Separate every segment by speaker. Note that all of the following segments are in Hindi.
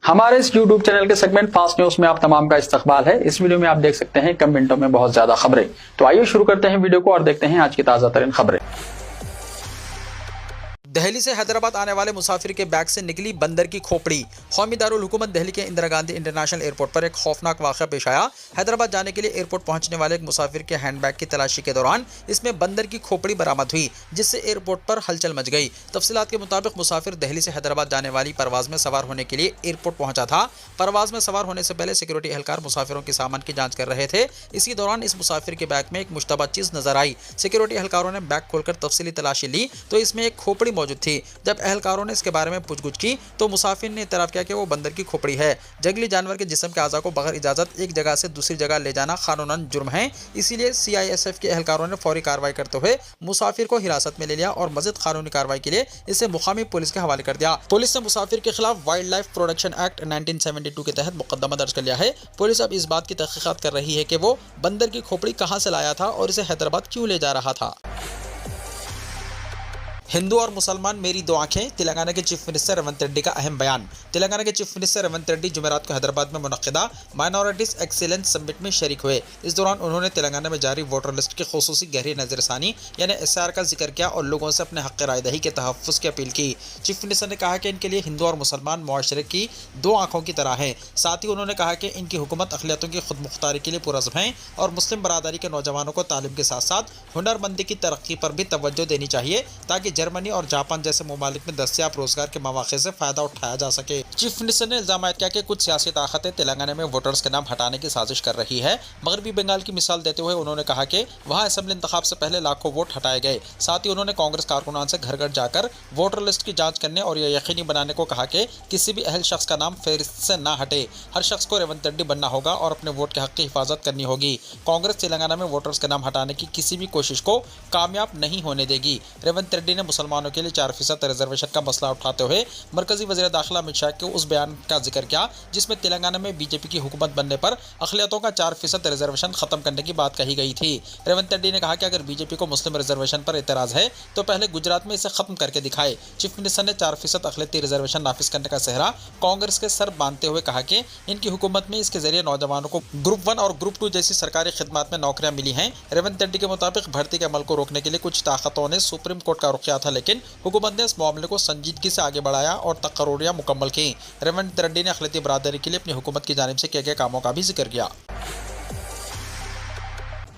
Speaker 1: हमारे इस YouTube चैनल के सेगमेंट फास्ट न्यूज में आप तमाम का इस्तकबाल है। इस वीडियो में आप देख सकते हैं कम मिनटों में बहुत ज्यादा खबरें। तो आइए शुरू करते हैं वीडियो को और देखते हैं आज की ताजा तरीन खबरें।
Speaker 2: दिल्ली से हैदराबाद आने वाले मुसाफिर के बैग से निकली बंदर की खोपड़ी। कौमी दारुल हुकूमत दिल्ली के इंदिरा गांधी इंटरनेशनल एयरपोर्ट पर एक खौफनाक वाक़या पेश आया। हैदराबाद जाने के लिए एयरपोर्ट पहुंचने वाले एक मुसाफिर के हैंडबैग की तलाशी के दौरान इसमें बंदर की खोपड़ी बरामद हुई, जिससे एयरपोर्ट पर हलचल मच गई। तफसीलात के मुताबिक मुसाफिर दिल्ली से हैदराबाद जाने वाली परवाज में सवार होने के लिए एयरपोर्ट पहुंचा था। परवाज में सवार होने से पहले सिक्योरिटी एहलकार मुसाफिरों के सामान की जाँच कर रहे थे। इसी दौरान इस मुसाफिर के बैग में एक मुश्तबा चीज़ नजर आई। सिक्योरिटी एहलकारों ने बैग खोलकर तफसीली तलाशी ली तो इसमें एक खोपड़ी मौजूद थी। जब एहलकारों ने इसके बारे में पूछगछ की तो मुसाफिर ने इतराफ़ किया कि वो बंदर की खोपड़ी है। जंगली जानवर के जिस्म के अज़ा को बगैर इजाज़त एक जगह से दूसरी जगह ले जाना कानूनन जुर्म है। इसीलिए CISF के एहलकारों ने फौरी कार्रवाई करते हुए मुसाफिर को हिरासत में ले लिया और मज़ीद कानूनी कार्रवाई के लिए इसे मुकामी पुलिस के हवाले कर दिया। पुलिस ने मुसाफिर के खिलाफ वाइल्ड लाइफ प्रोटेक्शन एक्ट 1972 के तहत मुकदमा दर्ज कर लिया है। पुलिस अब इस बात की तहकीकात कर रही है कि वो बंदर की खोपड़ी कहाँ से लाया था और इसे हैदराबाद क्यों ले जा रहा था। हिंदू और मुसलमान मेरी दो आंखें, तेलंगाना के चीफ मिनिस्टर रेवंत रेड्डी का अहम बयान। तेलंगाना के चीफ मिनिस्टर रेवंत रेड्डी जुमेरात को हैदराबाद में मुनक्किदा माइनॉरिटीज एक्सीलेंस समिट में शरीक हुए। इस दौरान उन्होंने तेलंगाना में जारी वोटर लिस्ट की खुसूसी गहरी नजरसानी यानी SR का जिक्र किया और लोगों से अपने हक़ रायदही के तहफ़्फ़ुज़ की अपील की। चीफ मिनिस्टर ने कहा कि इनके लिए हिंदू और मुसलमान मुआशरे की दो आंखों की तरह हैं। साथ ही उन्होंने कहा कि इनकी हुकूमत अक़लियतों की खुद मुख्तारी के लिए पुरज़्म है और मुस्लिम बरादरी के नौजवानों को तालीम के साथ साथ हुनरमंदी की तरक्की पर भी तवज्जो देनी चाहिए ताकि जर्मनी और जापान जैसे ममालिक में दस्तियाब रोजगार के मौक़े से फायदा उठाया जा सके। चीफ मिनिस्टर ने इल्जाम किया कि कुछ सियासी ताकतें तेलंगाना में वोटर्स के नाम हटाने की साजिश कर रही है। मगरबी बंगाल की मिसाल देते हुए उन्होंने कहा कि वहां असेंबली इंतखाब से पहले लाखों वोट हटाए गए। साथ ही उन्होंने कांग्रेस कारकुनान से घर घर जाकर वोटर लिस्ट की जांच करने और यह यकीनी बनाने को कहा कि किसी भी अहल शख्स का नाम फहरिस्त से ना हटे। हर शख्स को रेवंत रेड्डी बनना होगा और अपने वोट के हक की हिफाजत करनी होगी। कांग्रेस तेलंगाना में वोटर्स के नाम हटाने की किसी भी कोशिश को कामयाब नहीं होने देगी। रेवंत रेड्डी ने मुसलमानों के लिए 4% रिजर्वेशन का मसला उठाते हुए मरकजी वज़ीर दाखिला अमित शाह के उस बयान का जिक्र किया जिसमें तेलंगाना में बीजेपी की हुकूमत बनने पर अक़लियतों का 4% रिजर्वेशन खत्म करने की बात कही गई थी। रेवंत रेड्डी ने कहा कि अगर बीजेपी को मुस्लिम रिजर्वेशन पर एतराज़ है तो पहले गुजरात में इसे खत्म करके दिखाए। चीफ मिनिस्टर ने 4% अक़लियती रिजर्वेशन नाफिज करने का सेहरा कांग्रेस के सर बांधते हुए कहा कि इनकी हुकूमत में इसके जरिए नौजवानों को ग्रुप 1 और ग्रुप 2 जैसी सरकारी खिदमात में नौकरियां मिली हैं। रेवंत रेड्डी के मुताबिक भर्ती के अमल को रोकने के लिए कुछ ताकतों ने सुप्रीम कोर्ट का रुख किया था, लेकिन हुकूमत ने इस मामले को संजीदगी से आगे बढ़ाया और तकर्रियां मुकम्मल की। रेवंत रेड्डी ने अक़लियती बरादरी के लिए अपनी हुकूमत की जानिब से किए गए कामों का भी जिक्र किया।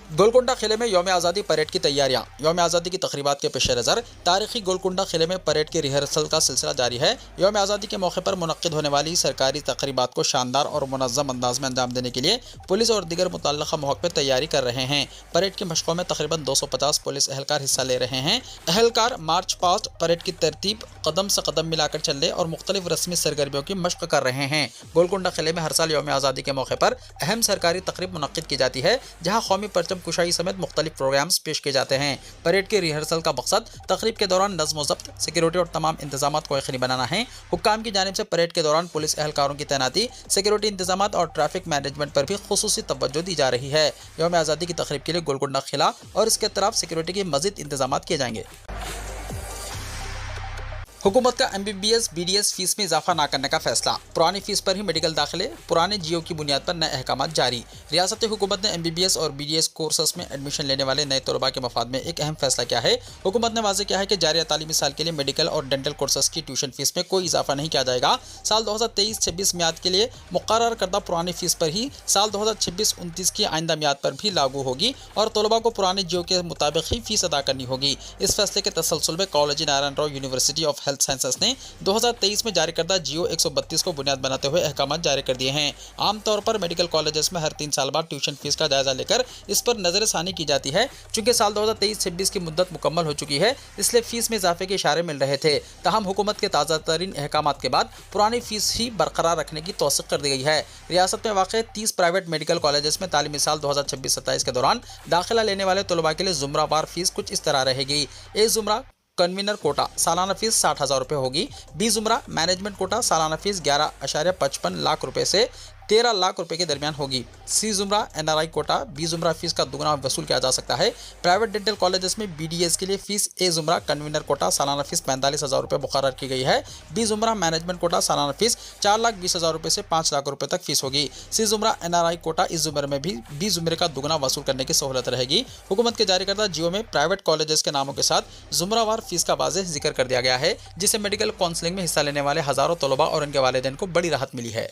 Speaker 2: गोलकुंडा किले में यौम आज़ादी परेड की तैयारियां। यौम आज़ादी की तकरीबात के पेश नज़र तारीखी गोलकुंडा किले में परेड की रिहर्सल का सिलसिला जारी है। यौम आज़ादी के मौके पर मुनक्किद होने वाली सरकारी तकरीबात को शानदार और मुनज़्ज़म अंदाज में अंजाम देने के लिए पुलिस और दीगर मुतल्लिक़ा महकमे तैयारी कर रहे हैं। परेड की मशक़ों में तकरीबन 250 पुलिस एहलकार हिस्सा ले रहे हैं। एहलकार मार्च पास्ट परेड की तरतीब कदम से कदम मिलाकर चलने और मुख्तलिफ रस्मी सरगर्मियों की मशक़ कर रहे हैं। गोलकुंडा किले में हर साल यौम आज़ादी के मौके पर अहम सरकारी तकरीब मुनक्किद की जाती है, जहाँ कौमी परचम कुशाई समेत मुख्तलिफ प्रोग्राम्स पेश किए जाते हैं। परेड के रिहर्सल का मकसद तकरीब के दौरान नज़्म व ज़ब्त, सिक्योरिटी और तमाम इंतजामात को यकीनी बनाना है। हुक्काम की जानिब से परेड के दौरान पुलिस एहलकारों की तैनाती, सिक्योरिटी इंतजामात और ट्रैफिक मैनेजमेंट पर भी खुसूसी तवज्जो दी जा रही है। यौम आज़ादी की तकरीब के लिए गोलकुंडा किला और इसके तरफ सिक्योरिटी के मज़ीद इंतजामात किए जाएंगे। हुकूमत का MBBS BDS फीस में इजाफा ना करने का फैसला। पुरानी फीस पर ही मेडिकल दाखिले, पुराने GO की बुनियाद पर नए अहकाम जारी। रियासती हुकूमत ने MBBS और BDS कोर्सेस में एडमिशन लेने वाले नए तलबा के मफाद में एक अहम फैसला किया है। हुकूमत ने वाज़ेह किया है कि जारी तालीमी साल के लिए मेडिकल और डेंटल कोर्सेस की ट्यूशन फीस में कोई इजाफा नहीं किया जाएगा। साल 2023-26 मियाद के लिए मुकर्रर करदा पुरानी फीस पर ही साल 2026-29 की आइंदा मियाद पर भी लागू होगी और तलबा को पुराने GO के मुताबिक ही फीस अदा करनी होगी। इस फैसले के तसलसल में college Narayan Rao university of health sciences ने 2023 में जारी करदा GO 132 को बुनियाद बनाते हुए अहकाम जारी कर दिए हैं। आमतौर पर मेडिकल कॉलेजेस में हर 3 साल बाद ट्यूशन फीस का जायजा लेकर इस पर नजरसानी की जाती है। चूंकि साल 2023-26 की मुद्दत मुकम्मल हो चुकी है, इसलिए फीस में इजाफे के इशारे मिल रहे थे। ताहम हुकूमत के ताज़ा तरीन अहकाम के बाद पुरानी फीस ही बरकरार रखने की तौसीक़ कर दी गई है। रियासत में वाक़ 30 प्राइवेट मेडिकल कॉलेजेस में तालीमी साल 2026-27 के दौरान दाखिला लेने वाले तलबा के लिए जुमरावार फीस कुछ इस तरह रहेगी। ए जुमरा कन्वीनर कोटा सालाना फीस 60,000 रुपये होगी। बी जुमरा मैनेजमेंट कोटा सालाना फीस 11.55 लाख रुपए से 13 लाख रुपए के दरमियान होगी। सी जुमरा NRI कोटा, बी जुमरा फीस का दुगना वसूल किया जा सकता है। प्राइवेट डेंटल कॉलेजेस में BDS के लिए फीस ए जुमरा कन्वीनर कोटा सालाना फीस 45,000 रुपये मुकर्रर की गई है। बी जुमरा मैनेजमेंट कोटा सालाना फीस 4,20,000 रुपये से 5 लाख रुपये तक फीस होगी। सी जुमरा NRI कोटा इस जुमरे में भी बी जुमरे का दुगना वसूल करने की सहूलत रहेगी। हुकूमत के जारी करदा जियो में प्राइवेट कॉलेजेस के नामों के साथ जुमरावार फीस का वाज़ेह जिक्र कर दिया गया है, जिससे मेडिकल काउंसलिंग में हिस्सा लेने वाले हजारों तलबा और उनके वालिदैन को बड़ी राहत मिली है।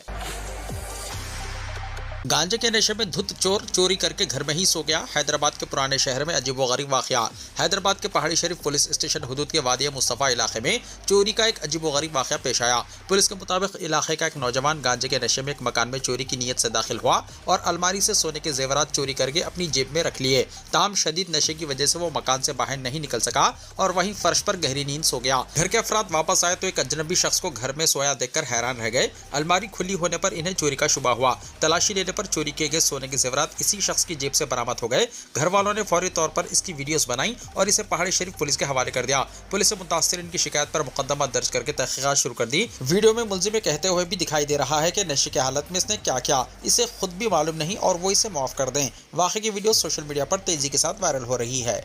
Speaker 2: गांजे के नशे में धुत चोर चोरी करके घर में ही सो गया। हैदराबाद के पुराने शहर में अजीबोगरीब वाक़या। हैदराबाद के पहाड़ी शरीफ पुलिस स्टेशन हुदूद के वादिया मुस्तफ़ा इलाके में चोरी का एक अजीबोगरीब वाक़या पेश आया। पुलिस के मुताबिक इलाके का एक नौजवान गांजे के नशे में एक मकान में चोरी की नीयत से दाखिल हुआ और अलमारी से सोने के जेवरात चोरी करके अपनी जेब में रख लिए। ताम शदीद नशे की वजह से वो मकान से बाहर नहीं निकल सका और वहीं फर्श पर गहरी नींद सो गया। घर के अफराद वापस आए तो एक अजनबी शख्स को घर में सोया देखकर हैरान रह गए। अलमारी खुली होने पर इन्हें चोरी का शुबा हुआ। तलाशी लेने पर चोरी किए गए सोने के जेवरात इसी शख्स की जेब से बरामद हो गए। घर वालों ने फौरी तौर पर इसकी वीडियोस बनाई और इसे पहाड़ी शरीफ पुलिस के हवाले कर दिया। पुलिस ने मुतासिरीन की शिकायत पर मुकदमा दर्ज करके तहकीकात शुरू कर दी। वीडियो में मुलजिम कहते हुए भी दिखाई दे रहा है कि नशे की हालत में इसने क्या किया इसे खुद भी मालूम नहीं और वो इसे माफ कर दें। वाक़े की वीडियो सोशल मीडिया पर तेजी के साथ वायरल हो रही है।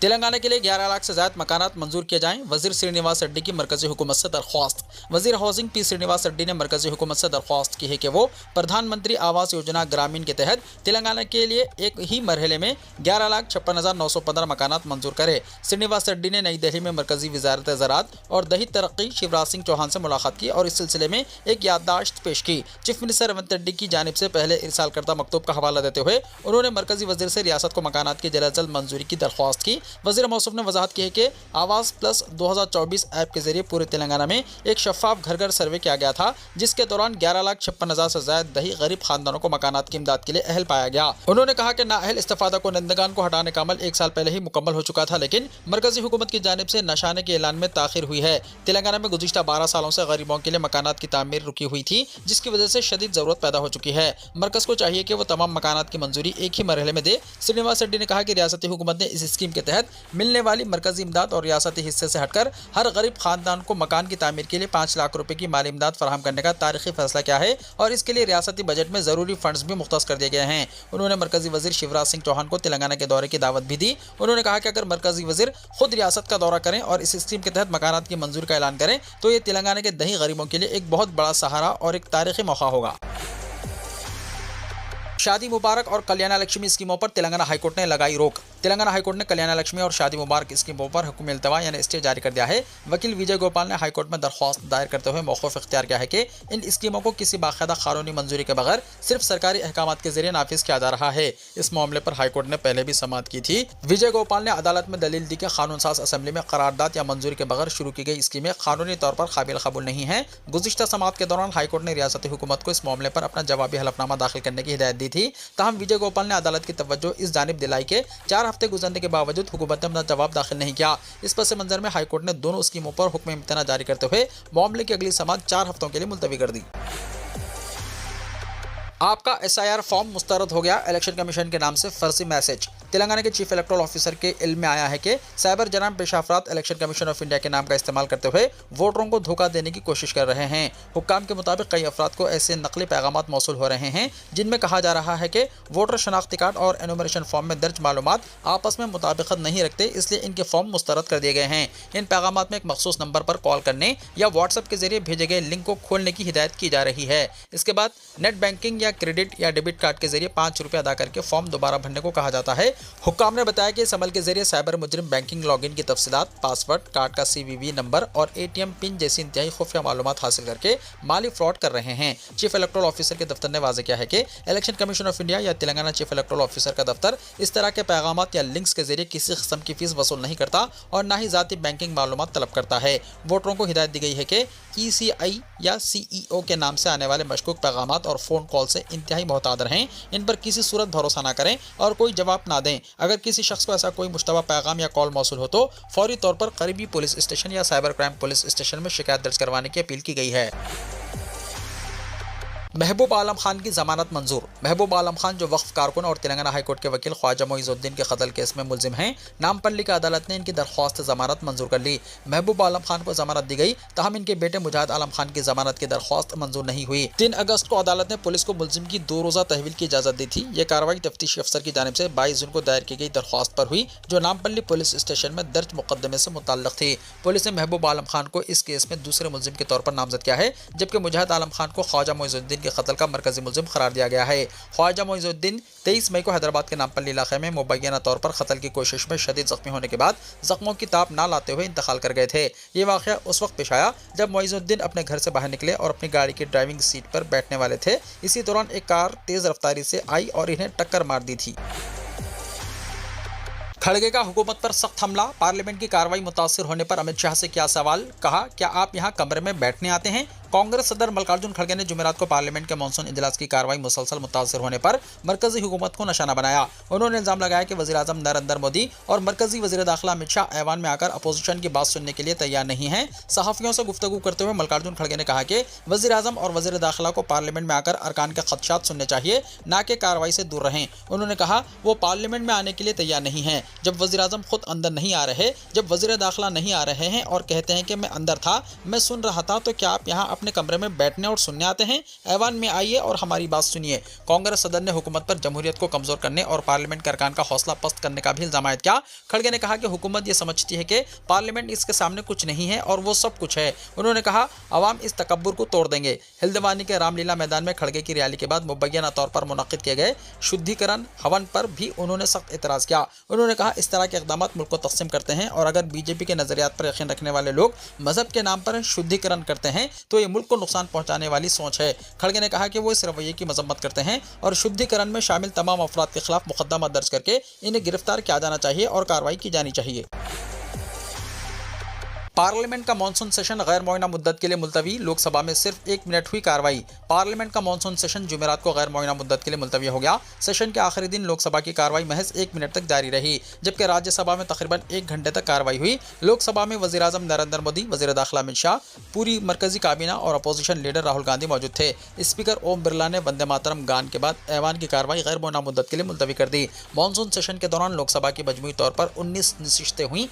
Speaker 2: तेलंगाना के लिए 11 लाख से ज्यादा मकानात मंजूर किए जाएं। वजीर श्रीनिवास रेड्डी की मरकजी हुकूमत से दरख्वास्त। वजीर हाउसिंग पी श्रीनिवास रेड्डी ने मरकजी हुकूमत से दरख्वास्त की है कि वो प्रधानमंत्री आवास योजना ग्रामीण के तहत तेलंगाना के लिए एक ही मरहले में 11,56,915 मकानात मंजूर करे। श्रीनिवास रेड्डी ने नई दिल्ली में मरकजी वजारत ज़राअत और दही तरक्की शिवराज सिंह चौहान से मुलाकात की और इस सिलसिले में एक याददाश्त पेश की। चीफ मिनिस्टर रेवंत रेड्डी की जानिब से पहले इरसाल करदा मकतूब का हवाला देते हुए उन्होंने मरकजी वजीर से रियासत को मकानात की जल्द अज जल्द मंजूरी की दरख्वास्त की। वजीर मौसूफ ने वजाहत की है कि आवास प्लस 2024 ऐप के जरिए पूरे तेलंगाना में एक शफाफ घर घर सर्वे किया गया था, जिसके दौरान 11,56,000 से ज्यादा दही गरीब खानदानों को मकानात की इमदाद के लिए अहल पाया गया। उन्होंने कहा कि नाअहल इस्तेफादा को निंदगान को हटाने का अमल 1 साल पहले ही मुकम्मल हो चुका था, लेकिन मरकजी हुकूमत की जानिब से नशाने के ऐलान में ताखिर हुई है। तेलंगाना में गुज़िश्ता 12 सालों से गरीबों के लिए मकानात की तामीर रुकी हुई थी, जिसकी वजह से शदीद जरूरत पैदा हो चुकी है। मरकज को चाहिए कि वो तमाम मकानात की मंजूरी एक ही मरहले में दे। श्रीनिवास रेड्डी ने कहा कि रियासती हुकूमत ने इस स्कीम के तहत मिलने वाली मरकजी इमदाद और रियासती हिस्से से हटकर हर गरीब खानदान को मकान की तामीर के लिए 5 लाख रुपए की माली इमदाद फराहम करने का तारीखी फैसला किया है और इसके लिए रियासती बजट में जरूरी फंड्स भी मुख्तस कर दिए गए हैं। उन्होंने मरकजी वजीर शिवराज सिंह चौहान को तेलंगाना के दौरे की दावत भी दी। उन्होंने कहा कि अगर मरकजी वजीर खुद रियासत का दौरा करें और इस स्कीम के तहत मकानात की मंजूरी का ऐलान करें तो ये तेलंगाना के दही गरीबों के लिए एक बहुत बड़ा सहारा और एक तारीखी मौका होगा। शादी मुबारक और कल्याण लक्ष्मी स्कीमों पर तेलंगाना हाईकोर्ट ने लगाई रोक। तेलंगाना हाईकोर्ट ने कल्याण लक्ष्मी और शादी मुबारक स्कीमों पर हुक्म इल्तवा यानी स्टे जारी कर दिया है। वकील विजय गोपाल ने हाईकोर्ट में दरख्वास्त दायर करते हुए मौक़िफ़ इख्तियार किया है कि इन स्कीमों को किसी बाकायदा कानूनी मंजूरी के बगैर सिर्फ सरकारी अहकामात के जरिए नाफिज किया जा रहा है। इस मामले पर हाईकोर्ट ने पहले भी समाअत की थी। विजय गोपाल ने अदालत में दलील दी कि कानून साज असम्बली में करारदाद या मंजूरी के बगैर शुरू की गई स्कीमें कानूनी तौर पर काबिल कबूल नहीं है। गुज़िश्ता समाअत के दौरान हाईकोर्ट ने रियासती हुकूमत को इस मामले पर अपना जवाबी हलफनामा दाखिल करने की हिदायत दी थी। ताहम विजय गोपाल ने अदालत की तवज्जो इस जानिब दिलाई के 4 हफ्ते गुजरने के बावजूद हुकूमत ने अपना जवाब दाखिल नहीं किया। इस पस मंजर में हाईकोर्ट ने दोनों स्कीमों पर हुक्म इम्तना जारी करते हुए मामले की अगली समाअत 4 हफ्तों के लिए मुलतवी कर दी। आपका SIR फॉर्म मुस्तरद हो गया, इलेक्शन कमीशन के नाम से फर्जी मैसेज। तेलंगाना के चीफ इलेक्टोरल ऑफिसर के इल्म में आया है कि साइबर जराम पेश अफराद इलेक्शन कमीशन ऑफ इंडिया के नाम का इस्तेमाल करते हुए वोटरों को धोखा देने की कोशिश कर रहे हैं। हुक्काम के मुताबिक कई अफराद को ऐसे नकली पैगामात मौसूल हो रहे हैं जिनमें कहा जा रहा है कि वोटर शनाख्ती कार्ड और एनुमरेशन फॉर्म में दर्ज मालूमात आपस में मुताबिकत नहीं रखते, इसलिए इनके फॉर्म मुस्तरद कर दिए गए हैं। इन पैगामात में एक मखसूस नंबर पर कॉल करने या व्हाट्सएप के जरिए भेजे गए लिंक को खोलने की हिदायत की जा रही है। इसके बाद नेट बैंकिंग या क्रेडिट या डेबिट कार्ड के जरिए 5 रुपये अदा करके फॉर्म दोबारा भरने को कहा जाता है। हुक्काम ने बताया कि इस अमल के जरिए साइबर मुजरिम बैंकिंग लॉगिन की तफसीलात, पासवर्ड, कार्ड का CVV नंबर और ATM पिन जैसी इंतहाई खुफिया मालूमात हासिल करके माली फ्रॉड कर रहे हैं। चीफ इलेक्टोरल ऑफिसर के दफ्तर ने वाज़ेह किया है कि इलेक्शन कमीशन ऑफ इंडिया या तेलंगाना चीफ इलेक्टोरल ऑफिसर का दफ्तर इस तरह के पैगामात या लिंक्स के जरिए किसी किस्म की फीस वसूल नहीं करता और ना ही ज़ाती बैंकिंग मालूमात तलब करता है। वोटरों को हिदायत दी गई है कि ECI या CEO के नाम से आने वाले मशकूक पैगामात और फ़ोन कॉल से इंतहाई मोहतात रहें। इन पर किसी सूरत भरोसा ना करें और कोई जवाब ना दें। अगर किसी शख्स को ऐसा कोई मुश्तबा पैगाम या कॉल मौसूल हो तो फौरी तौर पर करीबी पुलिस स्टेशन या साइबर क्राइम पुलिस स्टेशन में शिकायत दर्ज करवाने की अपील की गई है। महबूब आलम खान की जमानत मंजूर। महबूब आलम खान जो वक्फ कारकुन और तेलंगाना हाईकोर्ट के वकील ख्वाजा मोइजुद्दीन के कत्ल केस में मुलजिम हैं, नामपल्ली की अदालत ने इनकी दरख्वास्त जमानत मंजूर कर ली। महबूब आलम खान को जमानत दी गई, तहम इनके बेटे मुजाहिद आलम खान की जमानत की दरख्वास्त मंजूर नहीं हुई। 3 अगस्त को अदालत ने पुलिस को मुलजिम की 2 रोजा तहवील की इजाजत दी थी। ये कार्रवाई तफ्तीशी अफसर की जानिब से 22 जून को दायर की गई दरख्वास्त पर हुई, जो नामपल्ली पुलिस स्टेशन में दर्ज मुकदमे से मुताल्लिक थी। पुलिस ने महबूब आलम खान को इस केस में दूसरे मुलजिम के तौर पर नामजद किया है, जबकि मुजाहिद आलम खान को ख्वाजा मोइजुद्दीन के कत्ल का मरकजी मुलजिम करार दिया गया है। ख्वाजा मोइजुद्दीन 23 मई को हैदराबाद के नामपल्ली इलाके में मुबैना तौर पर कत्ल की कोशिश में शदीद जख्मी होने के बाद जख्मों की ताप ना लाते हुए इंतकाल कर गए थे। ये वाक़या उस वक्त पेश आया जब मोइजुद्दीन अपने घर से बाहर निकले और अपनी गाड़ी की ड्राइविंग सीट पर बैठने वाले थे। इसी दौरान एक कार तेज रफ्तारी से आई और इन्हें टक्कर मार दी थी। खड़गे का हुकूमत पर सख्त हमला। पार्लियामेंट की कार्रवाई मुतासिर होने पर अमित शाह से किया सवाल, कहा क्या आप यहां कमरे में बैठने आते हैं। कांग्रेस सदर मल्लिकार्जुन खड़गे ने जुमेरात को पार्लियामेंट के मानसून इजलास की कार्रवाई मुसलसल मुतासिर होने पर मरकजी हुकूमत को निशाना बनाया। उन्होंने इल्जाम लगाया कि वज़ीर-ए-आज़म नरेंद्र मोदी और मरकजी वज़ीर दाखिला अमित शाह ऐवान में आकर अपोजिशन की बात सुनने के लिए तैयार नहीं हैं। सहाफ़ियों से गुफ्तगू करते हुए मल्लिकार्जुन खड़गे ने कहा कि वज़ीर-ए-आज़म और वज़ीर दाखिला को पार्लियामेंट में आकर अरकान के खदशात सुनने चाहिए, ना कि कार्रवाई से दूर रहें। उन्होंने कहा वो पार्लियामेंट में आने के लिए तैयार नहीं हैं। जब वज़ीर-ए-आज़म खुद अंदर नहीं आ रहे, जब वज़ीर दाखिला नहीं आ रहे हैं और कहते हैं कि मैं अंदर था, मैं सुन रहा था, तो क्या आप यहाँ अपने कमरे में बैठने और सुनने आते हैं। ऐवान में आइए और हमारी बात सुनिए। कांग्रेस सदर ने हुकूमत पर जमहूरियत को कमजोर करने और पार्लियामेंट के अरकान का हौसला पस्त करने का भी इल्जाम आयद किया। खड़गे ने कहा कि हुकूमत ये समझती है कि पार्लियामेंट इसके सामने कुछ नहीं है और वो सब कुछ है। उन्होंने कहा अवाम इस तकब्बुर को तोड़ देंगे। हिल्दवानी के रामलीला मैदान में खड़गे की रैली के बाद मुबैना तौर पर मुनक्किद किए गए शुद्धिकरण हवन पर भी उन्होंने सख्त एतराज किया। उन्होंने कहा इस तरह के इक़दाम मुल्क को तक़सीम करते हैं और अगर बीजेपी के नजरियात पर यकीन रखने वाले लोग मजहब के नाम पर शुद्धिकरण करते हैं तो ये मुल्क को नुकसान पहुंचाने वाली सोच है। खड़गे ने कहा कि वो इस रवैये की मजम्मत करते हैं और शुद्धिकरण में शामिल तमाम अफराद के खिलाफ मुकदमा दर्ज करके इन्हें गिरफ्तार किया जाना चाहिए और कार्रवाई की जानी चाहिए। पार्लियामेंट का मानसून सेशन गैर मुअय्यना मुद्दत के लिए मुलतवी। लोकसभा में सिर्फ 1 मिनट हुई कार्रवाई। पार्लियामेंट का मानसून सेशन जुमेरात को गैर मुअय्यना मुद्दत के लिए मुलतवी हो गया। सेशन के आखिरी दिन लोकसभा की कार्रवाई महज 1 मिनट तक जारी रही, जबकि राज्यसभा में तकरीबन 1 घंटे तक कार्रवाई हुई। लोकसभा में वज़ीर-ए-आज़म नरेंद्र मोदी, वज़ीर दाखिला अमित शाह, पूरी मरकजी काबीना और अपोजिशन लीडर राहुल गांधी मौजूद थे। स्पीकर ओम बिरला ने वंदे मातरम गान के बाद ऐवान की कार्रवाई गैर मुअय्यना मुद्दत के लिए मुलतवी कर दी। मानसून सेशन के दौरान लोकसभा की मजमूई तौर पर 19 नशिस्तें हुई।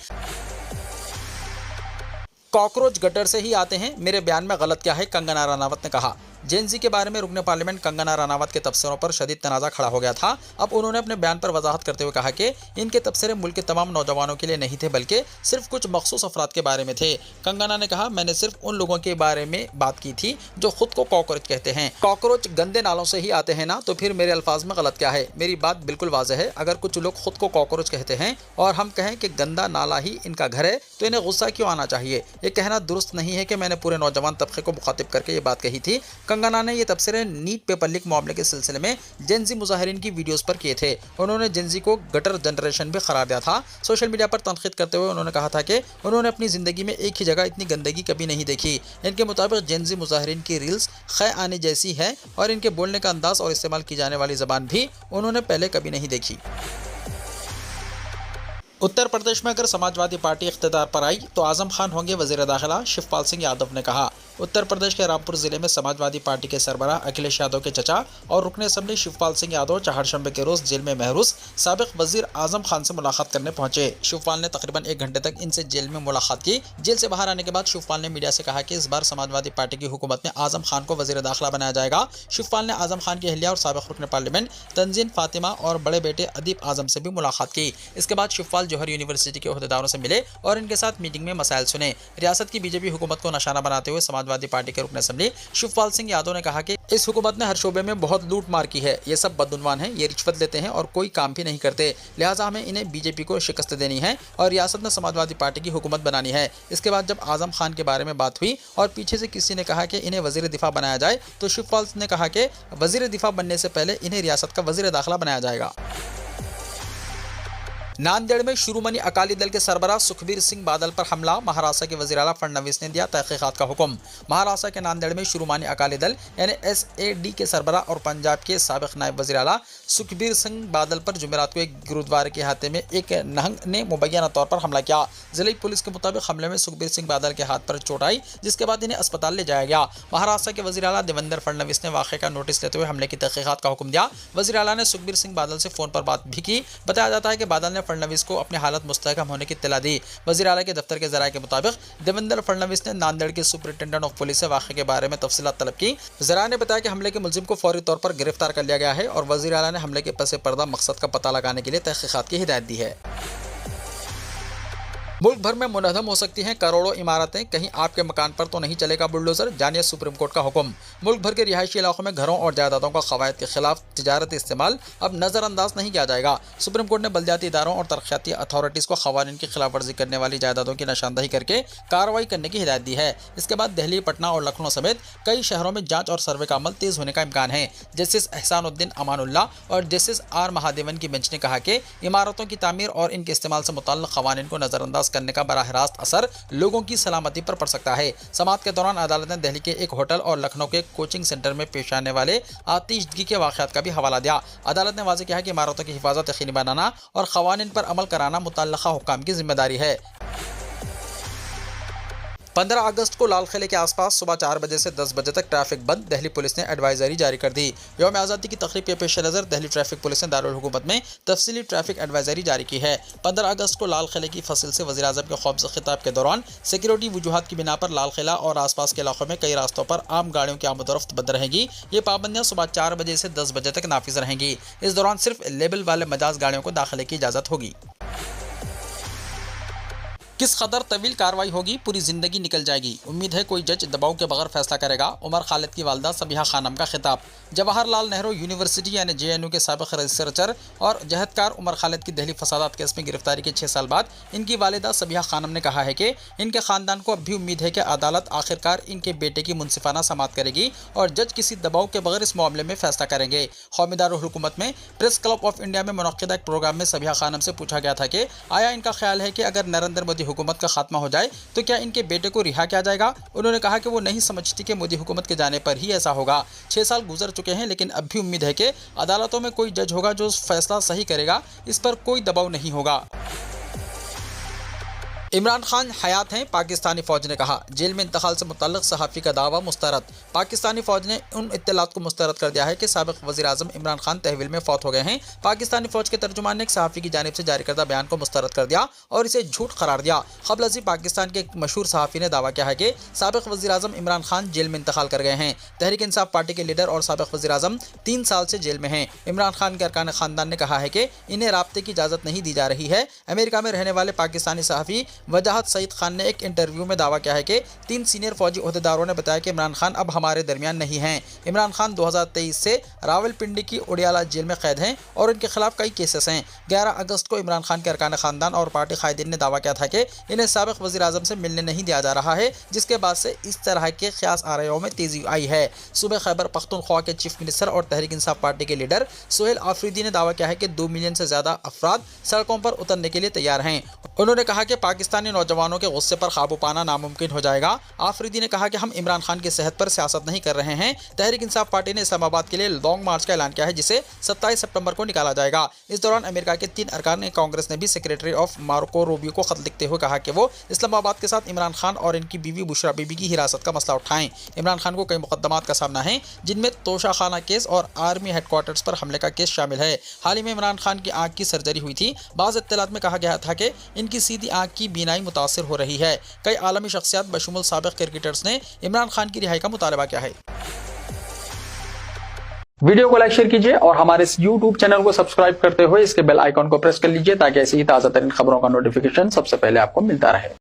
Speaker 2: कॉकरोच गटर से ही आते हैं, मेरे बयान में गलत क्या है, कंगना रनावत ने कहा। जेएनजी के बारे में रुकने पार्लियामेंट कंगना रनावत के तबसरों पर शदीद तनाज़ा खड़ा हो गया था। अब उन्होंने अपने बयान पर वजाहत करते हुए कहा कि इनके तबसरे मुल्क के तमाम नौजवानों के लिए नहीं थे, बल्कि सिर्फ कुछ मखसूस अफराद के बारे में थे। कंगना ने कहा मैंने सिर्फ उन लोगों के बारे में बात की थी जो खुद को कॉकरोच कहते हैं। कॉकरोच गंदे नालों से ही आते हैं ना, तो फिर मेरे अल्फाज में गलत क्या है। मेरी बात बिल्कुल वाज़ेह है। अगर कुछ लोग खुद को कॉकरोच कहते हैं और हम कहें कि गंदा नाला ही इनका घर है, तो इन्हें गुस्सा क्यों आना चाहिए। ये कहना दुरुस्त नहीं है कि मैंने पूरे नौजवान तबके को मुखातिब करके ये बात कही थी। कंगना ने ये तबसरे नीट पेपर लीक मामले के सिलसिले में जेनजी मुजाहिरीन की वीडियोस पर किए थे। उन्होंने जेनजी को गटर जनरेशन भी करार दिया था। सोशल मीडिया पर तनकीद करते हुए उन्होंने कहा था कि उन्होंने अपनी ज़िंदगी में एक ही जगह इतनी गंदगी कभी नहीं देखी। इनके मुताबिक जेनजी मुजाहिरीन की रील्स खै आने जैसी है और इनके बोलने का अंदाज और इस्तेमाल की जाने वाली ज़बान भी उन्होंने पहले कभी नहीं देखी। उत्तर प्रदेश में अगर समाजवादी पार्टी इख्तियार पर आई तो आजम खान होंगे वज़ीर दाखिला, शिवपाल सिंह यादव ने कहा। उत्तर प्रदेश के रामपुर जिले में समाजवादी पार्टी के सरबराह अखिलेश यादव के चचा और रुकन असम्बली शिवपाल सिंह यादव चहारशंबे के रोज जेल में महरूस साबिक वजीर आजम खान से मुलाकात करने पहुंचे। शिवपाल ने तकरीबन 1 घंटे तक इनसे जेल में मुलाकात की। जेल से बाहर आने के बाद शिवपाल ने मीडिया से कहा कि इस बार समाजवादी पार्टी की हुकूमत में आजम खान को वजीर दाखिला बनाया जाएगा। शिवपाल ने आजम खान की अहलिया और साबिक रुकन पार्लियामेंट तंजीन फातिमा और बड़े बेटे अदीब आजम से भी मुलाकात की। इसके बाद शिवपाल जौहर यूनिवर्सिटी के ओहदेदारों से मिले और इनके साथ मीटिंग में मसाइल सुने। रियासत की बीजेपी हुकूमत को निशाना बनाते हुए समाजवादी पार्टी के रुकन असम्बली शिवपाल सिंह यादव ने कहा कि इस हुकूमत ने हर शोबे में बहुत लूट मार की है। ये सब बदउनवान हैं, ये रिश्वत लेते हैं और कोई काम भी नहीं करते। लिहाजा हमें इन्हें बीजेपी को शिकस्त देनी है और रियासत में समाजवादी पार्टी की हुकूमत बनानी है। इसके बाद जब आजम खान के बारे में बात हुई और पीछे से किसी ने कहा कि इन्हें वजीर दिफा बनाया जाए, तो शिवपाल ने कहा कि वजीर दिफा बनने से पहले इन्हें रियासत का वजीर दाखिला बनाया जाएगा। नांदेड़ में शिरोमणि अकाली दल के सरबराह सुखबीर सिंह बादल पर हमला, महाराष्ट्र के वजीर आला फडणवीस ने दिया तहकीकात का हुक्म। महाराष्ट्र के नांदेड़ में शिरोमणि अकाली दल यानी SAD के सरबराह और पंजाब के साबिक नायब वजीर आला सुखबीर सिंह बादल पर जुमेरात को एक गुरुद्वारे के हाथे में एक नहंग ने मुबैना तौर पर हमला किया। जिले पुलिस के मुताबिक हमले में सुखबीर सिंह बादल के हाथ पर चोट आई, जिसके बाद इन्हें अस्पताल ले जाया गया। महाराष्ट्र के वजीर आला देवेंद्र फडणवीस ने वाक़े का नोटिस लेते हुए हमले की तहकीकात का हुक्म दिया। वजीर आला ने सुखबीर सिंह बादल से फोन पर बात भी की। बताया जाता है कि बादल ने फडणवीस को अपनी हालत मुस्तहकम होने की इत्तला दी। वजीर आला के दफ्तर के जराये के मुताबिक देवेंद्र फडणवीस ने नांदेड़ के सुपरिटेंडेंट ऑफ पुलिस से वाक़े के बारे में तफसीलात तलब की। जराये ने बताया कि हमले के मुलजिम को फौरी तौर पर गिरफ्तार कर लिया गया है और वजीर आला ने हमले के पसे पर्दा मकसद का पता लगाने के लिए तहकीकात की हिदायत दी है। मुल्क भर में मुनहदम हो सकती हैं करोड़ों इमारतें, कहीं आपके मकान पर तो नहीं चलेगा बुलडोजर, जानिए सुप्रीम कोर्ट का हुक्म। मुल्क भर के रिहायशी इलाकों में घरों और जायदादों का कवायद के खिलाफ तिजारती इस्तेमाल अब नज़रअंदाज नहीं किया जाएगा। सुप्रीम कोर्ट ने बल्दियाती इदारों और तरक्याती अथॉरिटीज़ को क़वानीन की खिलाफ वर्जी करने वाली जायदादों की निशानदही करके कार्रवाई करने की हिदायत दी है। इसके बाद दिल्ली, पटना और लखनऊ समेत कई शहरों में जाँच और सर्वे का अमल तेज़ होने का इम्कान है। जस्टिस एहसानुद्दीन अमानुल्लाह और जस्टिस R महादेवन की बेंच ने कहा कि इमारतों की तामीर और इनके इस्तेमाल से मुतल्लिक़ क़वानीन को नज़रअंदाज करने का बराह रास्त असर लोगों की सलामती पर पड़ सकता है। समाअत के दौरान अदालत ने दिल्ली के एक होटल और लखनऊ के कोचिंग सेंटर में पेश आने वाले आतिशदगी के वाक़यात का भी हवाला दिया। अदालत ने वाज़ेह किया कि इमारतों की हिफाजत यकीनी बनाना और क़वानीन पर अमल कराना मुतल्लिक़ा हुक्काम की जिम्मेदारी है। 15 अगस्त को लाल किले के आसपास सुबह 4 बजे से 10 बजे तक ट्रैफिक बंद। दिल्ली पुलिस ने एडवाइजरी जारी कर दी। यौम आज़ादी की तक़रीब के पेश नज़र दिल्ली ट्रैफिक पुलिस ने दारुल हुकूमत में तफसीली ट्रैफिक एडवाइजरी जारी की है। 15 अगस्त को लाल किले की फसल से वज़ीर आज़म के ख़ौफ खिताब के दौरान सिक्योरिटी वजूहात की बिना पर लाल किला और आसपास के इलाकों में कई रास्तों पर आम गाड़ियों की आमदोरफ्त बंद रहेगी। ये पाबंदियाँ सुबह 4 बजे से 10 बजे तक नाफिज रहेंगी। इस दौरान सिर्फ लेबल वाले मजाज गाड़ियों को दाखिले की इजाज़त होगी। किस कदर तवील कार्रवाई होगी, पूरी जिंदगी निकल जाएगी, उम्मीद है कोई जज दबाव के बगैर फैसला करेगा। उमर खालिद की वालदा सबिहा खानम का खिताब। जवाहरलाल नेहरू यूनिवर्सिटी यानी JNU के साबिक रिसर्चर और जहदकार उमर खालिद की दिल्ली फसादात केस में गिरफ्तारी के 6 साल बाद इनकी वालिदा सबिहा खानम ने कहा है कि इनके ख़ानदान को अब भी उम्मीद है कि अदालत आखिरकार इनके बेटे की मुनसिफाना समाअत करेगी और जज किसी दबाव के बगैर इस मामले में फैसला करेंगे। कौमी दारुल हुकूमत में प्रेस क्लब ऑफ इंडिया में मुनक्किदा एक प्रोग्राम में सबिहा खानम से पूछा गया था कि आया इनका ख्याल है कि अगर नरेंद्र मोदी हुकूमत का खात्मा हो जाए तो क्या इनके बेटे को रिहा किया जाएगा। उन्होंने कहा कि वो नहीं समझती कि मोदी हुकूमत के जाने पर ही ऐसा होगा। 6 साल गुजर चुके हैं लेकिन अब भी उम्मीद है कि अदालतों में कोई जज होगा जो फैसला सही करेगा, इस पर कोई दबाव नहीं होगा। इमरान खान हयात हैं, पाकिस्तानी फौज ने कहा। जेल में इंतकाल से मुतल्लिक़ सहाफ़ी का दावा मुस्तरद। पाकिस्तानी फौज ने उन इत्तलात को मुस्तरद कर दिया है कि साबिक़ वज़ीर आज़म इमरान खान तहवील में फौत हो गए हैं। पाकिस्तानी फौज के तर्जुमान ने एक सहाफ़ी की जानिब से जारी करदा बयान को मुस्तरद कर दिया और इसे झूठ करार दिया। क़ब्ल अज़ी पाकिस्तान के एक मशहूर सहाफ़ी ने दावा किया है कि साबिक़ वज़ीर आज़म इमरान खान जेल में इंतकाल कर गए हैं। तहरीक इंसाफ पार्टी के लीडर और साबिक़ वज़ीर आज़म 3 साल से जेल में हैं। इमरान खान के अरकान ख़ानदान ने कहा है कि इन्हें राब्ते की इजाज़त नहीं दी जा रही है। अमेरिका में रहने वाले पाकिस्तानी सहाफ़ी वजाहत सईद खान ने एक इंटरव्यू में दावा किया है कि 3 सीनियर फौजी ओहदेदारों ने बताया कि इमरान खान अब हमारे दरमियान नहीं हैं। इमरान खान 2023 से रावलपिंडी की उडियाला जेल में कैद हैं और इनके खिलाफ कई केसेस हैं। 11 अगस्त को इमरान खान के अरकान ख़ानदान और पार्टी कायदीन ने दावा किया था कि इन्हें साबिक़ वज़ीर आज़म से मिलने नहीं दिया जा रहा है, जिसके बाद से इस तरह के ख्यास आरायों में तेज़ी आई है। सूबे खैबर पख्तूनख्वा के चीफ मिनिस्टर और तहरीक इंसाफ पार्टी के लीडर सोहेल आफरीदी ने दावा किया है कि 2 मिलियन से ज़्यादा अफराद सड़कों पर उतरने के लिए तैयार हैं। उन्होंने कहा कि पाकिस्तानी नौजवानों के गुस्से पर काबू पाना नामुमकिन हो जाएगा। आफरीदी ने कहा कि हम इमरान खान की सेहत पर सियासत नहीं कर रहे हैं। तहरीक इंसाफ पार्टी ने इस्लामाबाद के लिए लॉन्ग मार्च का ऐलान किया है, जिसे 27 सितंबर को निकाला जाएगा। इस दौरान अमेरिका के 3 अरकान कांग्रेस ने भी सेक्रेटरी ऑफ मार्को रूबियो को खत लिखते हुए कहा कि वो इस्लामाबाद के साथ इमरान खान और इनकी बीवी बुशरा बीबी की हिरासत का मसला उठाएं। इमरान खान को कई मुकदमात का सामना है, जिनमें तोशाखाना केस और आर्मी हेडक्वार्टर्स पर हमले का केस शामिल है। हाल ही में इमरान खान की आंख की सर्जरी हुई थी। बाज़ इत्तलात में कहा गया था कि इनकी सीधी आंख की बीनाई मुतासिर हो रही है। कई आलमी शख्सियात बशुमुल साबिक़ क्रिकेटर्स ने इमरान खान की रिहाई का मुतालबा किया है।
Speaker 1: वीडियो को लाइक शेयर कीजिए और हमारे इस YouTube चैनल को सब्सक्राइब करते हुए इसके बेल आइकॉन को प्रेस कर लीजिए ताकि ऐसी ही ताज़ा तरीन खबरों का नोटिफिकेशन सबसे पहले आपको मिलता रहे।